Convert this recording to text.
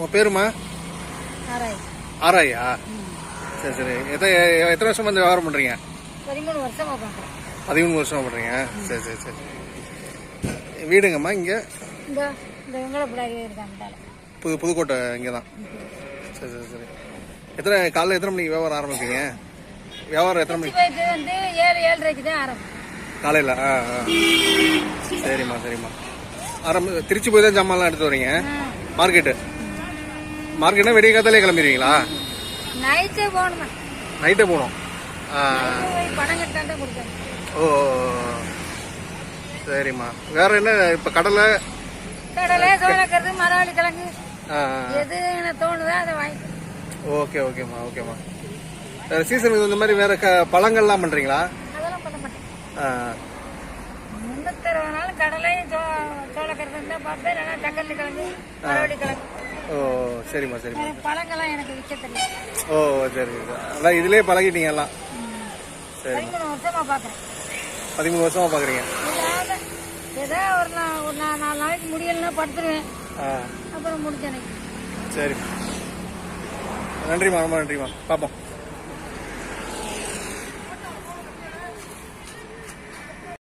உங்கள் பேருமா? ஆராயா? சரி சரி. எத்தனை வருஷமா இந்த வியாபாரம் பண்ணுறீங்க? 13 வருஷமா பண்ணுறேன். 13 வருஷமா பண்ணுறீங்க. சரி சரி சரி. வீடுங்கம்மா இங்கே? இந்த வெங்கடப்பிள்ளாரி இருக்காங்க. புதுக்கோட்டை இங்கே தான். சரி சரி சரி. காலையில் எத்தனை மணிக்கு வியாபாரம் ஆரம்பிப்பீங்க? வியாபாரம் எத்தனை மணிக்கு? வந்து 7-7:30 தான் ஆரம்பம் காலையில். சரிம்மா சரிம்மா. திருச்சி போய் தான் ஜாமான்லாம் எடுத்து வரீங்க? மார்க்கெட்னா வெடிய காத்தாலே கிளம்பிடுவீங்களா? நைட்டே போகணும். நைட்டே போகணும். பணம் கட்டாண்டே கொடுத்தாங்க. ஓ சரிம்மா. வேற என்ன இப்போ? கடலை சோளக்கருது, மரவள்ளி கிழங்கு, எது எனக்கு தோணுதோ அதை வாங்கி. ஓகே ஓகேம்மா ஓகேம்மா. வேற சீசனுக்கு இந்த மாதிரி வேற பழங்கள்லாம் பண்றீங்களா? அதெல்லாம் பண்ண மாட்டேன். 360 நாள் கடலையும் சோளக்கருது தான் பார்ப்பேன். இல்லைன்னா தக்காளி கிழங்கு, மரவள்ளி கிழங்கு. ஓ சரிம்மா சரிம்மா. பழங்கள்லாம் எனக்கு விற்க தெரியும். ஓ சரி சரி. அதான் இதுலயே பழகிட்டீங்க எல்லாம். சரி. 13 வருஷமா பாக்குறேன். 13 வருஷமா பாக்குறீங்க. ஏதோ ஒரு 4 நாளைக்கு முடியலன்னா படுத்துருவேன். அப்புறம் முடிச்சேன். சரி. நன்றிம்மா, ரொம்ப நன்றிம்மா. பார்ப்போம்.